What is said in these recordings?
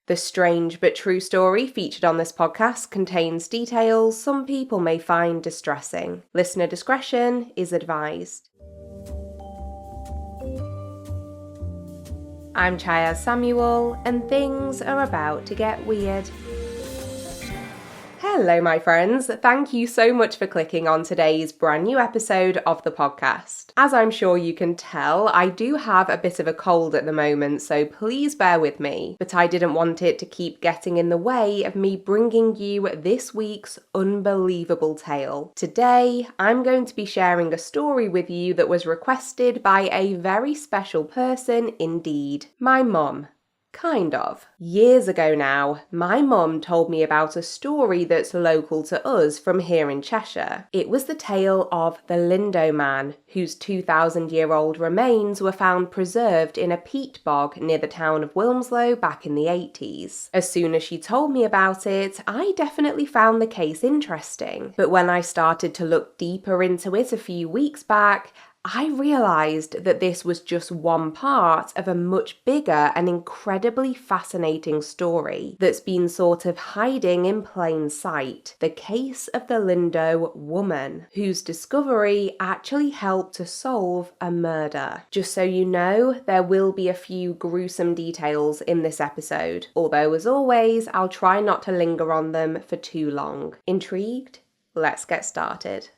The strange but true story featured on this podcast contains details some people may find distressing. Listener discretion is advised. I'm Chyaz Samuel, and things are about to get weird. Hello, my friends. Thank you so much for clicking on today's brand new episode of the podcast. As I'm sure you can tell, I do have a bit of a cold at the moment, so please bear with me. But I didn't want it to keep getting in the way of me bringing you this week's unbelievable tale. Today, I'm going to be sharing a story with you that was requested by a very special person indeed, my mum. Kind of. Years ago now, my mum told me about a story that's local to us from here in Cheshire. It was the tale of the Lindow Man, whose 2,000-year-old remains were found preserved in a peat bog near the town of Wilmslow back in the 80s. As soon as she told me about it, I definitely found the case interesting. But when I started to look deeper into it a few weeks back, I realised that this was just one part of a much bigger and incredibly fascinating story that's been sort of hiding in plain sight. The case of the Lindow Woman, whose discovery actually helped to solve a murder. Just so you know, there will be a few gruesome details in this episode, although as always, I'll try not to linger on them for too long. Intrigued? Let's get started.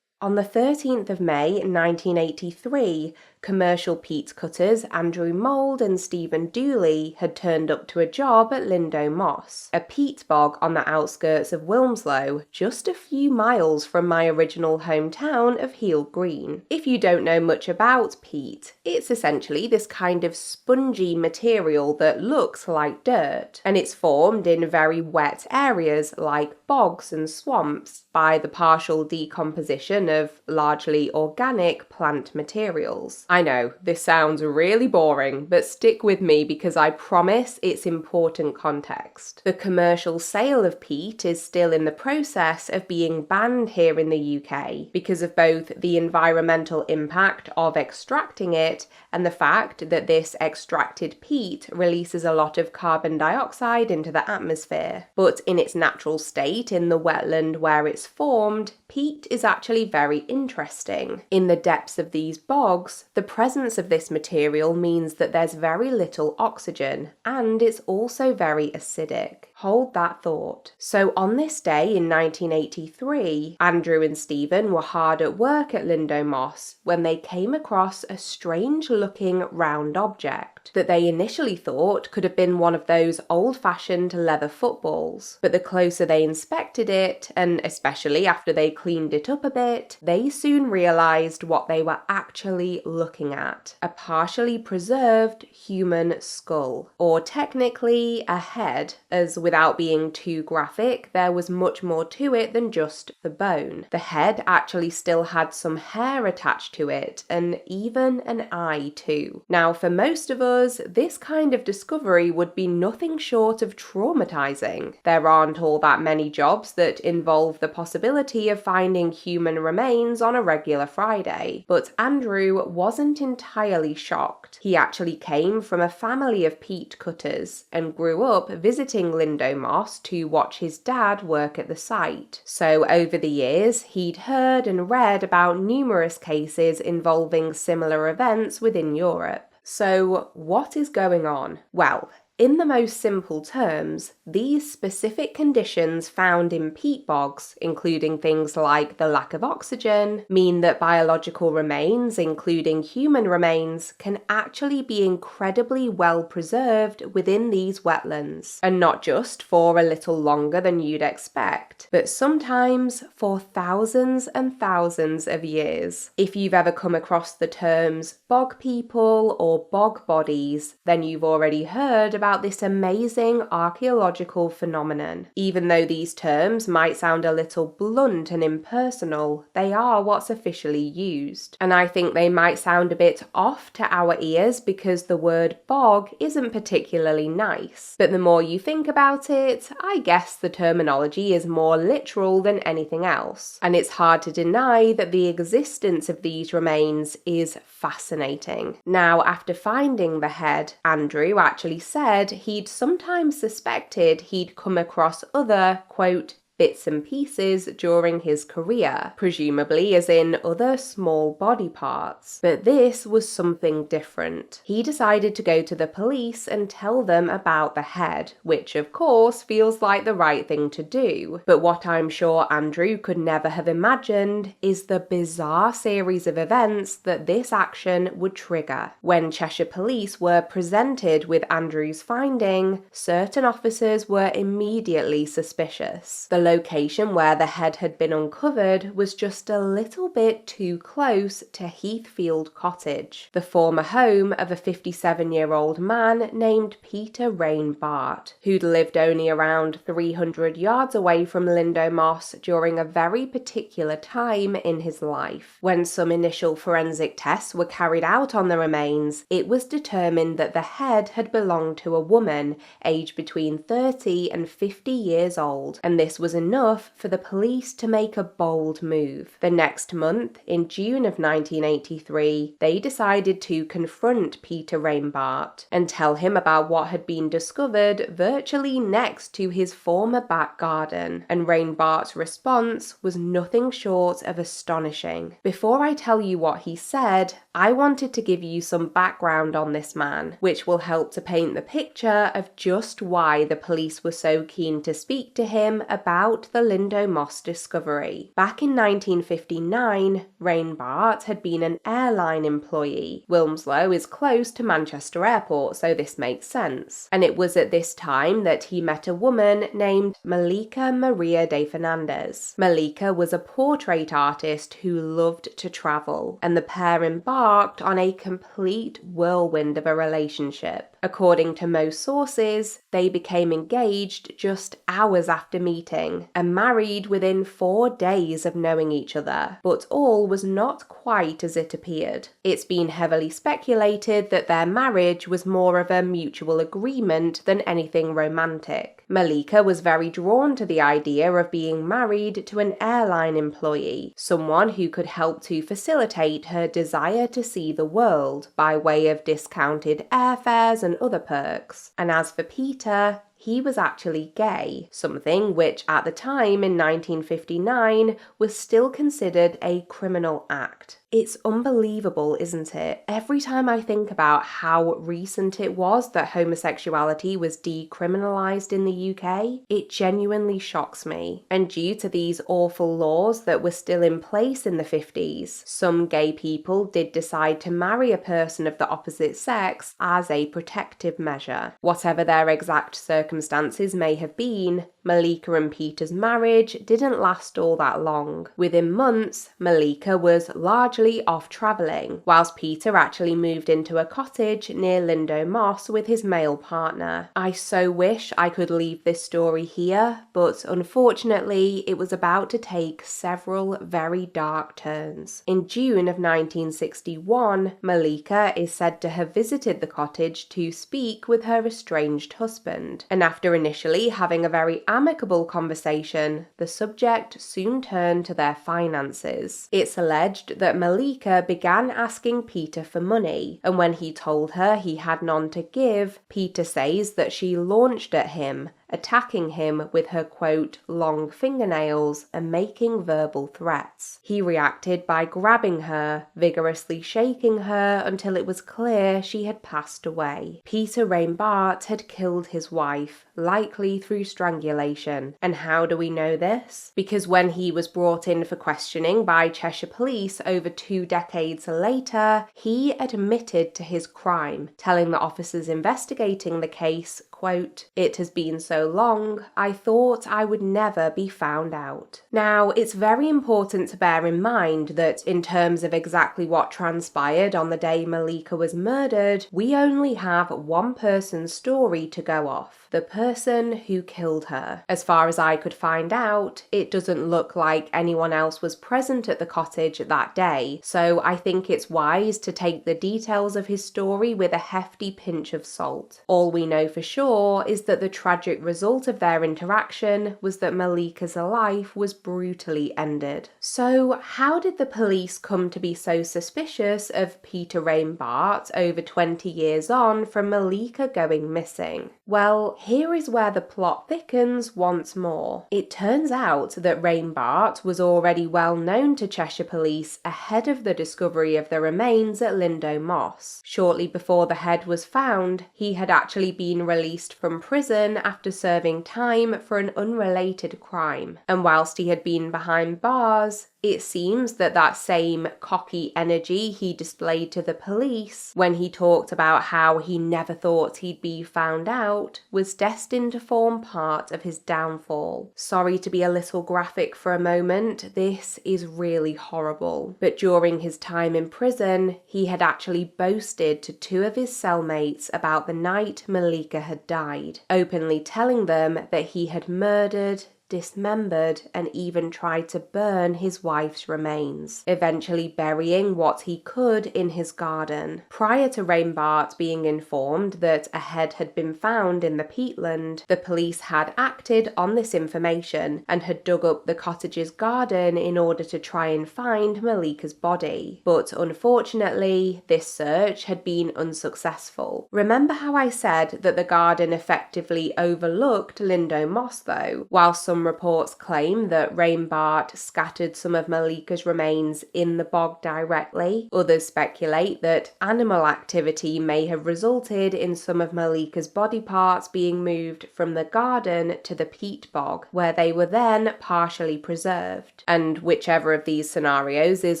On the 13th of May 1983, commercial peat cutters Andrew Mould and Stephen Dooley had turned up to a job at Lindow Moss, a peat bog on the outskirts of Wilmslow, just a few miles from my original hometown of Heel Green. If you don't know much about peat, it's essentially this kind of spongy material that looks like dirt, and it's formed in very wet areas like bogs and swamps by the partial decomposition of largely organic plant materials. I know, this sounds really boring, but stick with me because I promise it's important context. The commercial sale of peat is still in the process of being banned here in the UK because of both the environmental impact of extracting it and the fact that this extracted peat releases a lot of carbon dioxide into the atmosphere. But in its natural state, in the wetland where it's formed, peat is actually very interesting. In the depths of these bogs, the presence of this material means that there's very little oxygen, and it's also very acidic. Hold that thought. So on this day in 1983, Andrew and Stephen were hard at work at Lindow Moss when they came across a strange-looking round object that they initially thought could have been one of those old-fashioned leather footballs. But the closer they inspected it, and especially after they cleaned it up a bit, they soon realised what they were actually looking at. A partially preserved human skull. Or technically, a head, as without being too graphic, there was much more to it than just the bone. The head actually still had some hair attached to it, and even an eye too. Now, for most of us, this kind of discovery would be nothing short of traumatizing. There aren't all that many jobs that involve the possibility of finding human remains on a regular Friday, but Andrew wasn't entirely shocked. He actually came from a family of peat cutters and grew up visiting Lindow Moss to watch his dad work at the site. So over the years, he'd heard and read about numerous cases involving similar events within Europe. So what is going on? Well, in the most simple terms, these specific conditions found in peat bogs, including things like the lack of oxygen, mean that biological remains, including human remains, can actually be incredibly well preserved within these wetlands. And not just for a little longer than you'd expect, but sometimes for thousands and thousands of years. If you've ever come across the terms bog people or bog bodies, then you've already heard about this amazing archaeological phenomenon. Even though these terms might sound a little blunt and impersonal, they are what's officially used. And I think they might sound a bit off to our ears because the word bog isn't particularly nice. But the more you think about it, I guess the terminology is more literal than anything else. And it's hard to deny that the existence of these remains is fascinating. Now, after finding the head, Andrew actually said said he'd sometimes suspected he'd come across other, quote, bits and pieces during his career, presumably as in other small body parts. But this was something different. He decided to go to the police and tell them about the head, which of course feels like the right thing to do. But what I'm sure Andrew could never have imagined is the bizarre series of events that this action would trigger. When Cheshire police were presented with Andrew's finding, certain officers were immediately suspicious. The location where the head had been uncovered was just a little bit too close to Heathfield Cottage, the former home of a 57-year-old man named Peter Rain Bart, who'd lived only around 300 yards away from Lindow Moss during a very particular time in his life. When some initial forensic tests were carried out on the remains, it was determined that the head had belonged to a woman aged between 30 and 50 years old, and this was enough for the police to make a bold move. The next month, in June of 1983, they decided to confront Peter Rain Bart and tell him about what had been discovered virtually next to his former back garden, and Rain Bart's response was nothing short of astonishing. Before I tell you what he said, I wanted to give you some background on this man, which will help to paint the picture of just why the police were so keen to speak to him about the Lindow Moss discovery. Back in 1959, Rain Bart had been an airline employee. Wilmslow is close to Manchester Airport, so this makes sense. And it was at this time that he met a woman named Malika Maria de Ferdandez. Malika was a portrait artist who loved to travel, and the pair embarked on a complete whirlwind of a relationship. According to most sources, they became engaged just hours after meeting and married within 4 days of knowing each other. But all was not quite as it appeared. It's been heavily speculated that their marriage was more of a mutual agreement than anything romantic. Malika was very drawn to the idea of being married to an airline employee, someone who could help to facilitate her desire to see the world by way of discounted airfares and other perks. And as for Peter, he was actually gay, something which at the time in 1959 was still considered a criminal act. It's unbelievable, isn't it? Every time I think about how recent it was that homosexuality was decriminalised in the UK, it genuinely shocks me. And due to these awful laws that were still in place in the 50s, some gay people did decide to marry a person of the opposite sex as a protective measure. Whatever their exact circumstances may have been, Malika and Peter's marriage didn't last all that long. Within months, Malika was largely off travelling, whilst Peter actually moved into a cottage near Lindow Moss with his male partner. I so wish I could leave this story here, but unfortunately it was about to take several very dark turns. In June of 1961, Malika is said to have visited the cottage to speak with her estranged husband, and after initially having a very amicable conversation, the subject soon turned to their finances. It's alleged that Malika began asking Peter for money, and when he told her he had none to give, Peter says that she launched at him, attacking him with her, quote, long fingernails and making verbal threats. He reacted by grabbing her, vigorously shaking her until it was clear she had passed away. Peter Rain Bart had killed his wife, likely through strangulation. And how do we know this? Because when he was brought in for questioning by Cheshire police over 2 decades later, he admitted to his crime, telling the officers investigating the case, quote, "It has been so long, I thought I would never be found out." Now, it's very important to bear in mind that in terms of exactly what transpired on the day Malika was murdered, we only have one person's story to go off. the person who killed her. As far as I could find out, it doesn't look like anyone else was present at the cottage that day, so I think it's wise to take the details of his story with a hefty pinch of salt. All we know for sure is that the tragic result of their interaction was that Malika's life was brutally ended. So how did the police come to be so suspicious of Peter Rainbart over 20 years on from Malika going missing? Well, here is where the plot thickens once more. It turns out that Rainbart was already well known to Cheshire police ahead of the discovery of the remains at Lindow Moss. Shortly before the head was found, he had actually been released from prison after serving time for an unrelated crime. And whilst he had been behind bars, it seems that that same cocky energy he displayed to the police when he talked about how he never thought he'd be found out was destined to form part of his downfall. Sorry to be a little graphic for a moment, this is really horrible. But during his time in prison, he had actually boasted to two of his cellmates about the night Malika had died, openly telling them that he had murdered, dismembered, and even tried to burn his wife's remains, eventually burying what he could in his garden. Prior to Rainbart being informed that a head had been found in the peatland, the police had acted on this information and had dug up the cottage's garden in order to try and find Malika's body. But unfortunately, this search had been unsuccessful. Remember how I said that the garden effectively overlooked Lindow Moss though? While some reports claim that Rainbart scattered some of Malika's remains in the bog directly, others speculate that animal activity may have resulted in some of Malika's body parts being moved from the garden to the peat bog, where they were then partially preserved. And whichever of these scenarios is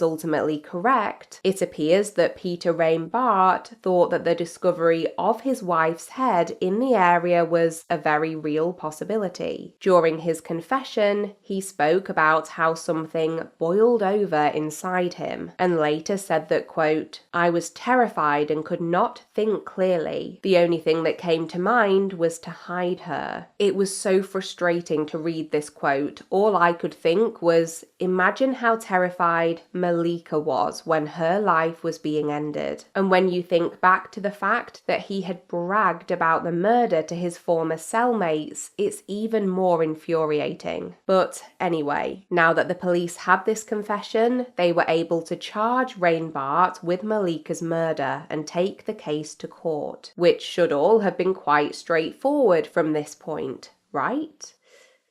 ultimately correct, it appears that Peter Rainbart thought that the discovery of his wife's head in the area was a very real possibility. During his confession, he spoke about how something boiled over inside him, and later said that, quote, "I was terrified and could not think clearly. The only thing that came to mind was to hide her." It was so frustrating to read this quote. All I could think was, imagine how terrified Malika was when her life was being ended. And when you think back to the fact that he had bragged about the murder to his former cellmates, it's even more infuriating. But anyway, now that the police had this confession, they were able to charge Rainbart with Malika's murder and take the case to court, which should all have been quite straightforward from this point, right?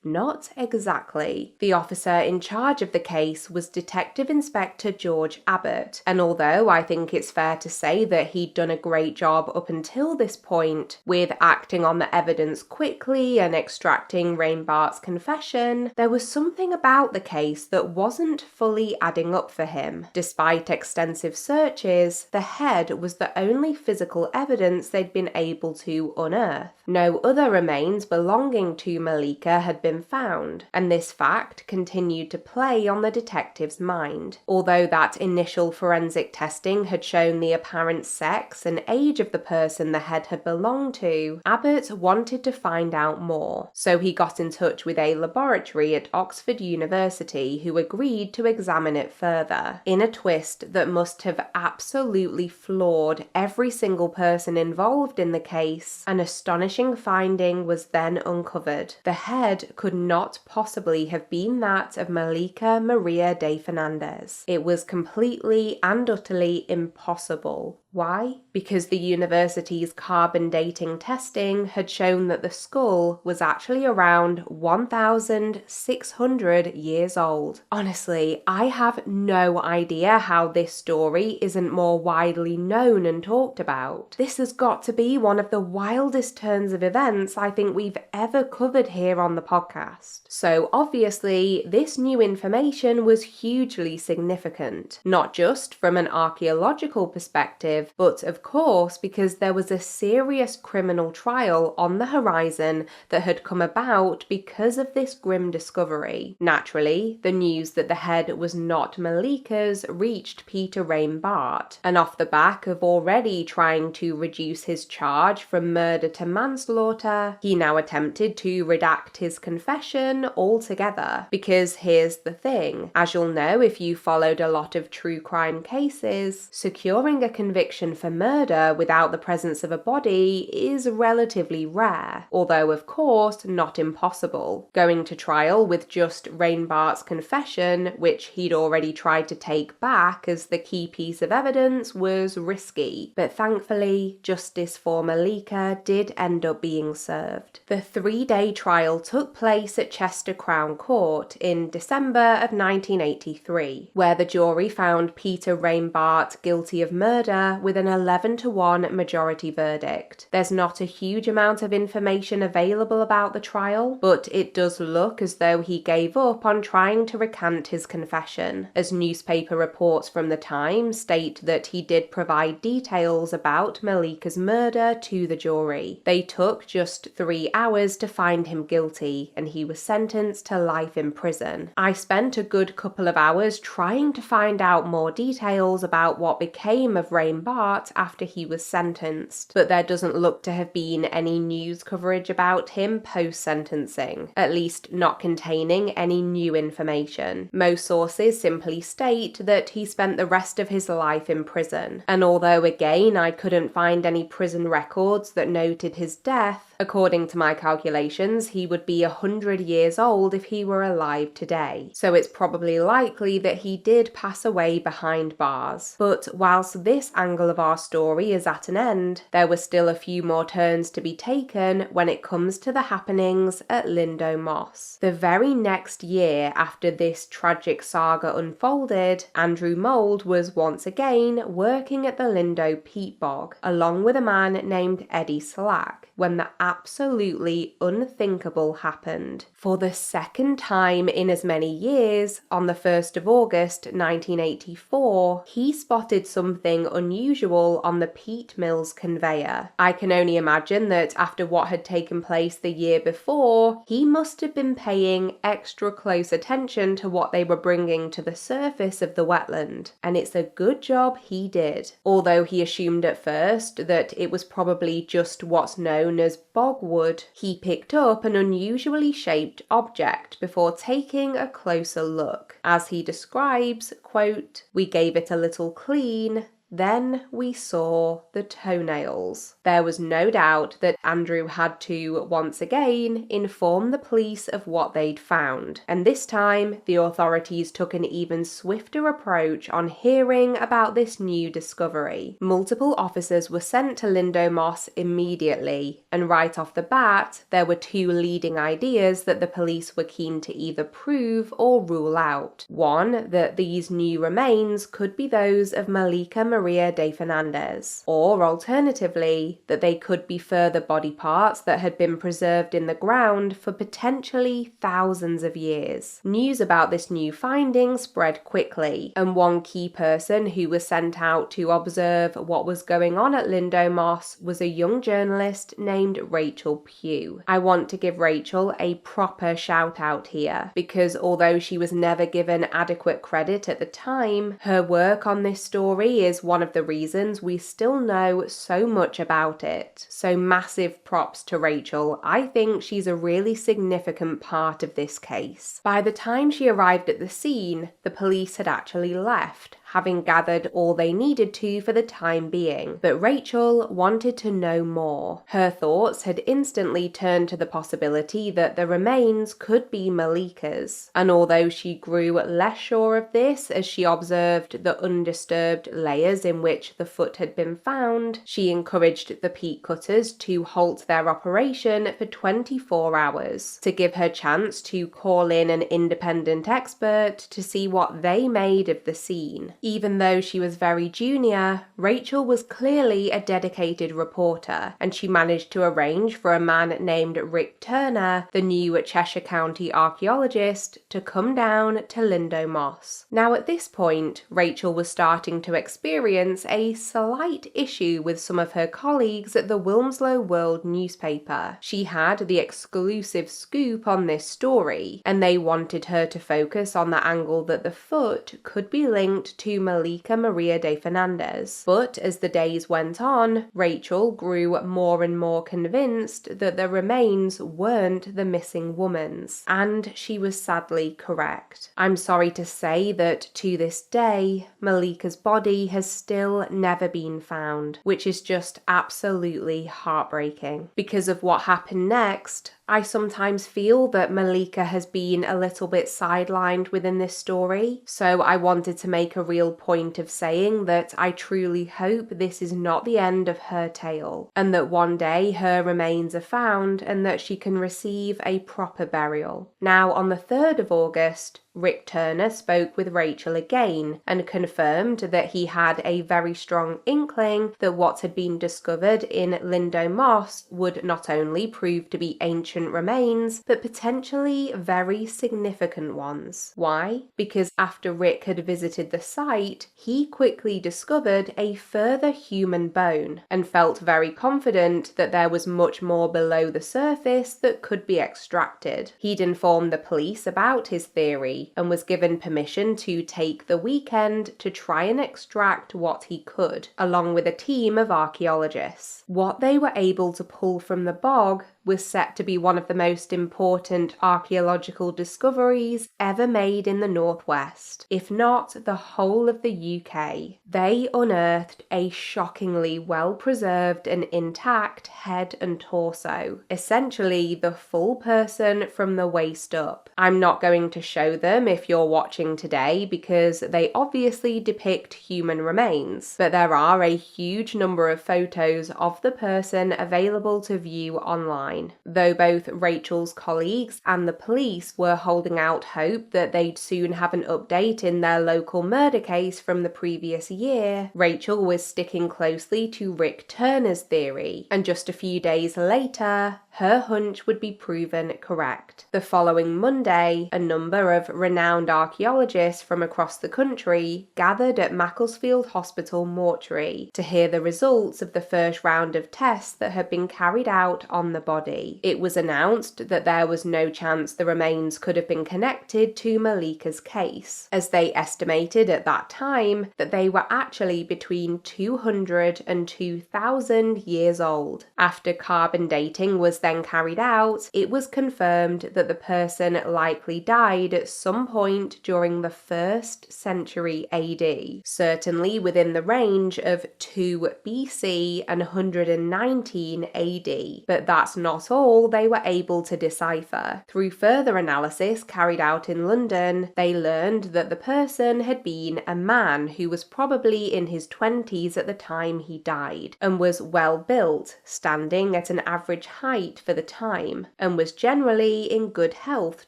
Not exactly. The officer in charge of the case was Detective Inspector George Abbott, and although I think it's fair to say that he'd done a great job up until this point, with acting on the evidence quickly and extracting Rainbart's confession, there was something about the case that wasn't fully adding up for him. Despite extensive searches, the head was the only physical evidence they'd been able to unearth. No other remains belonging to Malika had been found, and this fact continued to play on the detective's mind. Although that initial forensic testing had shown the apparent sex and age of the person the head had belonged to, Abbott wanted to find out more, so he got in touch with a laboratory at Oxford University who agreed to examine it further. In a twist that must have absolutely floored every single person involved in the case, an astonishing finding was then uncovered. The head could not possibly have been that of Malika Maria de Ferdandez. It was completely and utterly impossible. Why? Because the university's carbon dating testing had shown that the skull was actually around 1,600 years old. Honestly, I have no idea how this story isn't more widely known and talked about. This has got to be one of the wildest turns of events I think we've ever covered here on the podcast. So obviously, this new information was hugely significant, not just from an archaeological perspective, sensitive, but of course because there was a serious criminal trial on the horizon that had come about because of this grim discovery. Naturally, the news that the head was not Malika's reached Peter Rain-Bart, and off the back of already trying to reduce his charge from murder to manslaughter, he now attempted to redact his confession altogether. Because here's the thing, as you'll know if you followed a lot of true crime cases, securing a conviction for murder without the presence of a body is relatively rare, although of course not impossible. Going to trial with just Rain-Bart's confession, which he'd already tried to take back as the key piece of evidence, was risky, but thankfully justice for Malika did end up being served. The 3-day trial took place at Chester Crown Court in December of 1983, where the jury found Peter Rain-Bart guilty of murder with an 11-1 majority verdict. There's not a huge amount of information available about the trial, but it does look as though he gave up on trying to recant his confession, as newspaper reports from the time state that he did provide details about Malika's murder to the jury. They took just 3 hours to find him guilty, and he was sentenced to life in prison. I spent a good couple of hours trying to find out more details about what became of Rain-Bart after he was sentenced, but there doesn't look to have been any news coverage about him post-sentencing, at least not containing any new information. Most sources simply state that he spent the rest of his life in prison, and although again I couldn't find any prison records that noted his death, according to my calculations, he would be 100 years old if he were alive today, so it's probably likely that he did pass away behind bars. But whilst this angle of our story is at an end, there were still a few more turns to be taken when it comes to the happenings at Lindow Moss. The very next year after this tragic saga unfolded, Andrew Mould was once again working at the Lindow peat bog, along with a man named Eddie Slack, when the absolutely unthinkable happened. For the second time in as many years, on the 1st of August 1984, he spotted something unusual on the peat mill's conveyor. I can only imagine that after what had taken place the year before, he must have been paying extra close attention to what they were bringing to the surface of the wetland, and it's a good job he did. Although he assumed at first that it was probably just what's known as bogwood, he picked up an unusually shaped object before taking a closer look. As he describes, quote, "We gave it a little clean, then we saw the toenails." There was no doubt that Andrew had to, once again, inform the police of what they'd found, and this time the authorities took an even swifter approach on hearing about this new discovery. Multiple officers were sent to Lindow Moss immediately, and right off the bat, there were 2 leading ideas that the police were keen to either prove or rule out. One, that these new remains could be those of Malika Maria de Ferdandez, or alternatively, that they could be further body parts that had been preserved in the ground for potentially thousands of years. News about this new finding spread quickly, and one key person who was sent out to observe what was going on at Lindow Moss was a young journalist named Rachel Pugh. I want to give Rachel a proper shout out here, because although she was never given adequate credit at the time, her work on this story is one of the reasons we still know so much about it. So massive props to Rachel. I think she's a really significant part of this case. By the time she arrived at the scene, the police had actually left, having gathered all they needed to for the time being, but Rachel wanted to know more. Her thoughts had instantly turned to the possibility that the remains could be Malika's, and although she grew less sure of this as she observed the undisturbed layers in which the foot had been found, she encouraged the peat cutters to halt their operation for 24 hours, to give her chance to call in an independent expert to see what they made of the scene. Even though she was very junior, Rachel was clearly a dedicated reporter, and she managed to arrange for a man named Rick Turner, the new Cheshire County archaeologist, to come down to Lindow Moss. Now at this point, Rachel was starting to experience a slight issue with some of her colleagues at the Wilmslow World newspaper. She had the exclusive scoop on this story, and they wanted her to focus on the angle that the foot could be linked to Malika Maria de Ferdandez. But as the days went on, Rachel grew more and more convinced that the remains weren't the missing woman's, and she was sadly correct. I'm sorry to say that to this day, Malika's body has still never been found, which is just absolutely heartbreaking. Because of what happened next, I sometimes feel that Malika has been a little bit sidelined within this story, so I wanted to make a real point of saying that I truly hope this is not the end of her tale, and that one day her remains are found and that she can receive a proper burial. Now, on the 3rd of August, Rick Turner spoke with Rachel again and confirmed that he had a very strong inkling that what had been discovered in Lindow Moss would not only prove to be ancient remains, but potentially very significant ones. Why? Because after Rick had visited the site, he quickly discovered a further human bone and felt very confident that there was much more below the surface that could be extracted. He'd informed the police about his theory and was given permission to take the weekend to try and extract what he could, along with a team of archaeologists. What they were able to pull from the bog was set to be one of the most important archaeological discoveries ever made in the Northwest, if not the whole of the UK. They unearthed a shockingly well-preserved and intact head and torso, essentially the full person from the waist up. I'm not going to show them if you're watching today because they obviously depict human remains, but there are a huge number of photos of the person available to view online. Though both Rachel's colleagues and the police were holding out hope that they'd soon have an update in their local murder case from the previous year, Rachel was sticking closely to Rick Turner's theory, and just a few days later, her hunch would be proven correct. The following Monday, a number of renowned archaeologists from across the country gathered at Macclesfield Hospital mortuary to hear the results of the first round of tests that had been carried out on the body. It was announced that there was no chance the remains could have been connected to Malika's case, as they estimated at that time that they were actually between 200 and 2,000 years old. After carbon dating was then carried out, it was confirmed that the person likely died at some point during the 1st century AD, certainly within the range of 2 BC and 119 AD, but that's not all they were able to decipher. Through further analysis carried out in London, they learned that the person had been a man who was probably in his 20s at the time he died, and was well built, standing at an average height for the time, and was generally in good health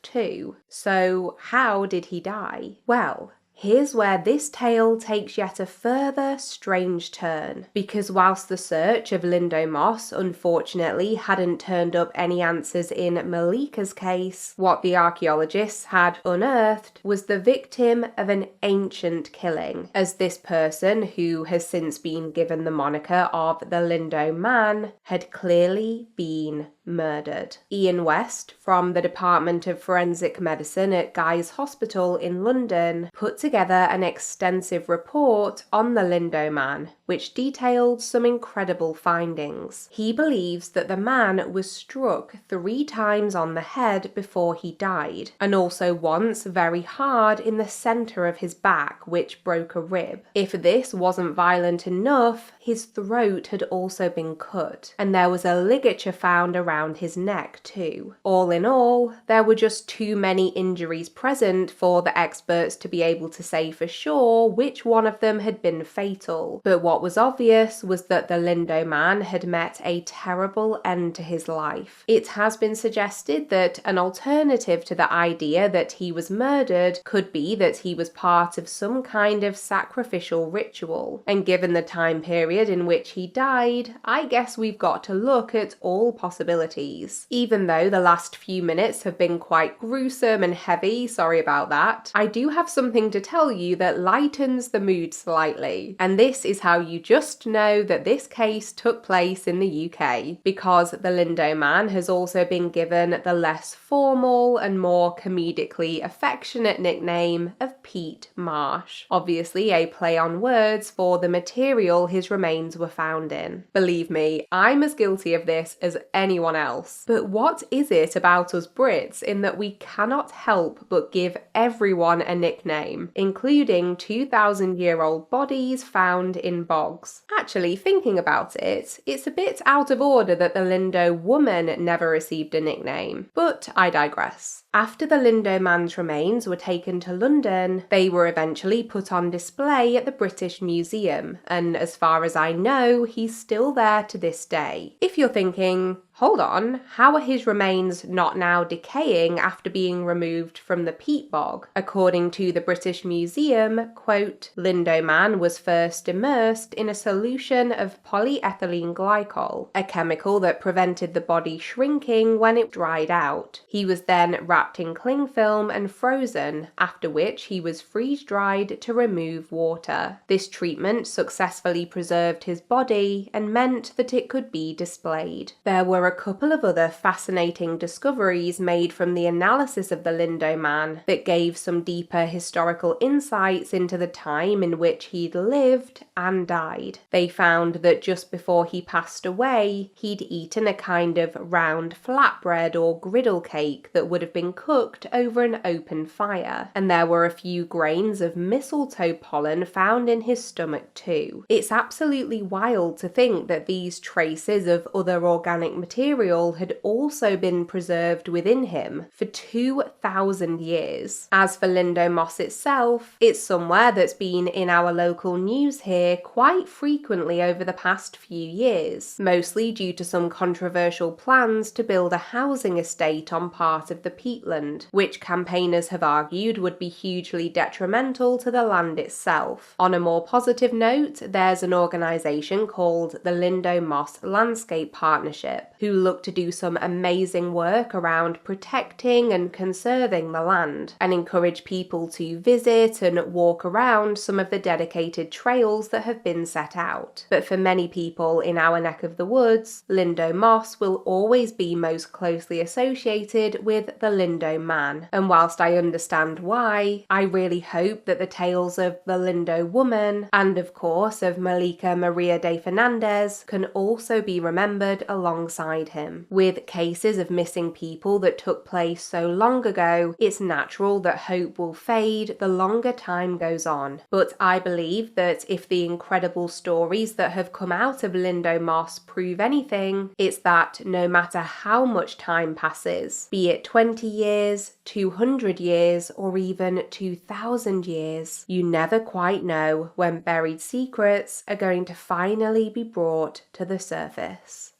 too. So how did he die? Well, here's where this tale takes yet a further strange turn, because whilst the search of Lindow Moss unfortunately hadn't turned up any answers in Malika's case, what the archaeologists had unearthed was the victim of an ancient killing, as this person, who has since been given the moniker of the Lindow Man, had clearly been murdered. Ian West, from the Department of Forensic Medicine at Guy's Hospital in London, put together an extensive report on the Lindow Man, which detailed some incredible findings. He believes that the man was struck 3 times on the head before he died, and also once very hard in the centre of his back, which broke a rib. If this wasn't violent enough, his throat had also been cut, and there was a ligature found around around his neck too. All in all, there were just too many injuries present for the experts to be able to say for sure which one of them had been fatal. But what was obvious was that the Lindow Man had met a terrible end to his life. It has been suggested that an alternative to the idea that he was murdered could be that he was part of some kind of sacrificial ritual. And given the time period in which he died, I guess we've got to look at all possibilities. Even though the last few minutes have been quite gruesome and heavy, sorry about that, I do have something to tell you that lightens the mood slightly. And this is how you just know that this case took place in the UK, because the Lindow Man has also been given the less formal and more comedically affectionate nickname of Peat Marsh. Obviously a play on words for the material his remains were found in. Believe me, I'm as guilty of this as anyone else. But what is it about us Brits in that we cannot help but give everyone a nickname, including 2,000-year-old bodies found in bogs? Actually, thinking about it, it's a bit out of order that the Lindow Woman never received a nickname, but I digress. After the Lindow Man's remains were taken to London, they were eventually put on display at the British Museum, and as far as I know, he's still there to this day. If you're thinking, hold on, how are his remains not now decaying after being removed from the peat bog? According to the British Museum, quote, Lindow Man was first immersed in a solution of polyethylene glycol, a chemical that prevented the body shrinking when it dried out. He was then wrapped in cling film and frozen, after which he was freeze-dried to remove water. This treatment successfully preserved his body and meant that it could be displayed. There were a couple of other fascinating discoveries made from the analysis of the Lindow Man that gave some deeper historical insights into the time in which he'd lived and died. They found that just before he passed away, he'd eaten a kind of round flatbread or griddle cake that would have been cooked over an open fire, and there were a few grains of mistletoe pollen found in his stomach too. It's absolutely wild to think that these traces of other organic material had also been preserved within him for 2,000 years. As for Lindow Moss itself, it's somewhere that's been in our local news here quite frequently over the past few years, mostly due to some controversial plans to build a housing estate on part of the peatland, which campaigners have argued would be hugely detrimental to the land itself. On a more positive note, there's an organisation called the Lindow Moss Landscape Partnership, who look to do some amazing work around protecting and conserving the land, and encourage people to visit and walk around some of the dedicated trails that have been set out. But for many people in our neck of the woods, Lindow Moss will always be most closely associated with the Lindow Man, and whilst I understand why, I really hope that the tales of the Lindow Woman, and of course of Malika Maria de Ferdandez, can also be remembered alongside him. With cases of missing people that took place so long ago, it's natural that hope will fade the longer time goes on. But I believe that if the incredible stories that have come out of Lindow Moss prove anything, it's that no matter how much time passes, be it 20 years, 200 years, or even 2,000 years, you never quite know when buried secrets are going to finally be brought to the surface.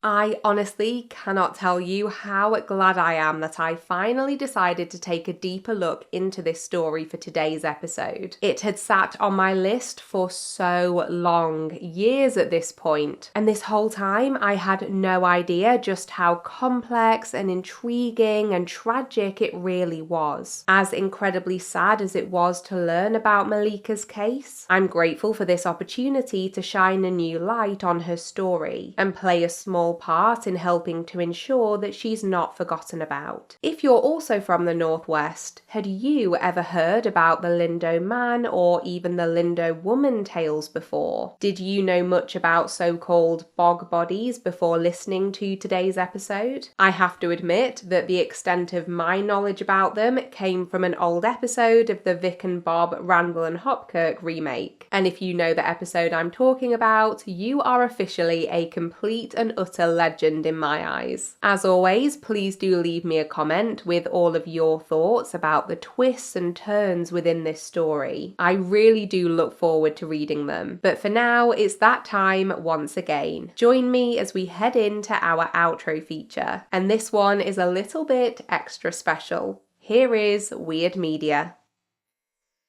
I honestly cannot tell you how glad I am that I finally decided to take a deeper look into this story for today's episode. It had sat on my list for so long, years at this point, and this whole time I had no idea just how complex and intriguing and tragic it really was. As incredibly sad as it was to learn about Malika's case, I'm grateful for this opportunity to shine a new light on her story and play a small part in helping to ensure that she's not forgotten about. If you're also from the Northwest, had you ever heard about the Lindow Man or even the Lindow Woman tales before? Did you know much about so-called bog bodies before listening to today's episode? I have to admit that the extent of my knowledge about them came from an old episode of the Vic and Bob Randall and Hopkirk remake. And if you know the episode I'm talking about, you are officially a complete and utter utter legend in my eyes. As always, please do leave me a comment with all of your thoughts about the twists and turns within this story. I really do look forward to reading them. But for now, it's that time once again. Join me as we head into our outro feature, and this one is a little bit extra special. Here is Weird Media.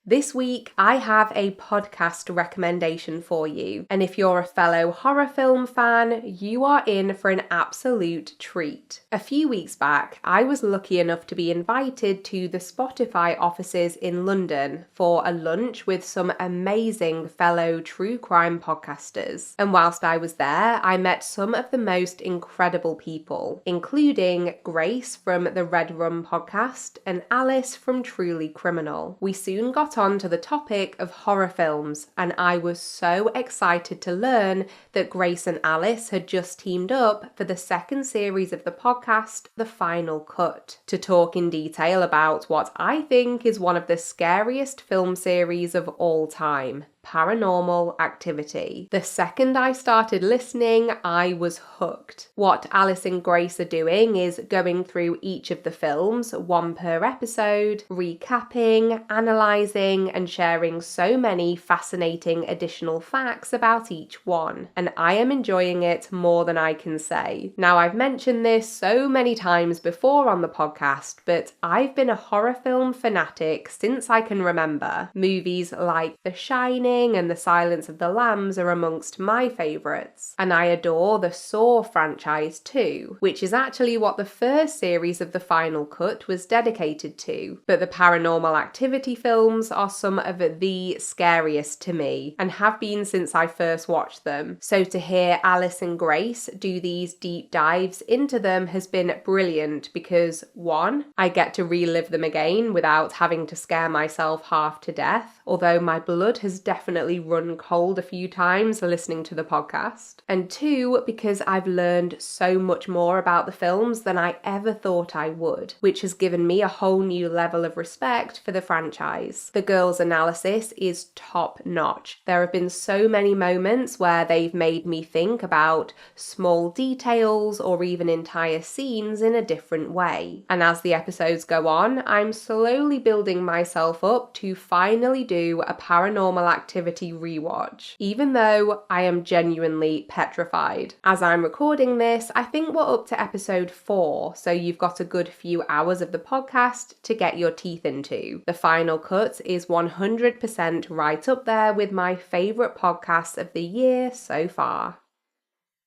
This week, I have a podcast recommendation for you, and if you're a fellow horror film fan, you are in for an absolute treat. A few weeks back, I was lucky enough to be invited to the Spotify offices in London for a lunch with some amazing fellow true crime podcasters. And whilst I was there, I met some of the most incredible people, including Grace from the Red Rum podcast and Alice from Truly Criminal. We soon got on to the topic of horror films, and I was so excited to learn that Grace and Alice had just teamed up for the second series of the podcast, The Final Cut, to talk in detail about what I think is one of the scariest film series of all time, Paranormal Activity. The second I started listening, I was hooked. What Alice and Grace are doing is going through each of the films, one per episode, recapping, analysing, and sharing so many fascinating additional facts about each one. And I am enjoying it more than I can say. Now, I've mentioned this so many times before on the podcast, but I've been a horror film fanatic since I can remember. Movies like The Shining and The Silence of the Lambs are amongst my favourites, and I adore the Saw franchise too, which is actually what the first series of The Final Cut was dedicated to. But the Paranormal Activity films are some of the scariest to me, and have been since I first watched them. So to hear Alice and Grace do these deep dives into them has been brilliant because, one, I get to relive them again without having to scare myself half to death, although my blood has definitely run cold a few times listening to the podcast. And two, because I've learned so much more about the films than I ever thought I would, which has given me a whole new level of respect for the franchise. The girls' analysis is top notch. There have been so many moments where they've made me think about small details or even entire scenes in a different way. And as the episodes go on, I'm slowly building myself up to finally do a Paranormal Activity rewatch, even though I am genuinely petrified. As I'm recording this, I think we're up to episode 4, so you've got a good few hours of the podcast to get your teeth into. The Final Cut is 100% right up there with my favourite podcasts of the year so far.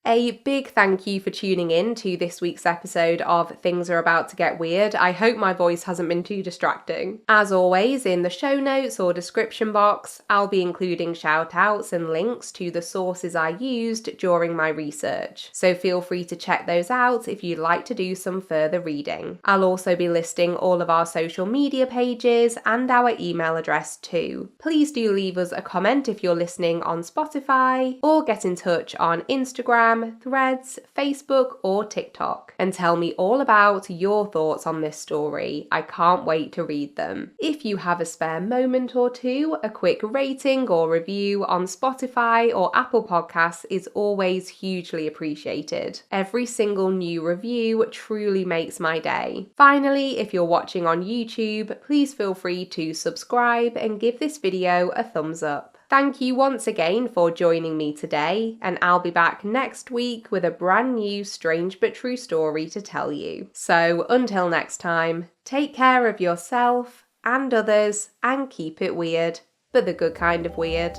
A big thank you for tuning in to this week's episode of Things Are About to Get Weird. I hope my voice hasn't been too distracting. As always, in the show notes or description box, I'll be including shout outs and links to the sources I used during my research. So feel free to check those out if you'd like to do some further reading. I'll also be listing all of our social media pages and our email address too. Please do leave us a comment if you're listening on Spotify, or get in touch on Instagram, Threads, Facebook, or TikTok, and tell me all about your thoughts on this story. I can't wait to read them. If you have a spare moment or two, a quick rating or review on Spotify or Apple Podcasts is always hugely appreciated. Every single new review truly makes my day. Finally, if you're watching on YouTube, please feel free to subscribe and give this video a thumbs up. Thank you once again for joining me today, and I'll be back next week with a brand new strange but true story to tell you. So until next time, take care of yourself and others and keep it weird, but the good kind of weird.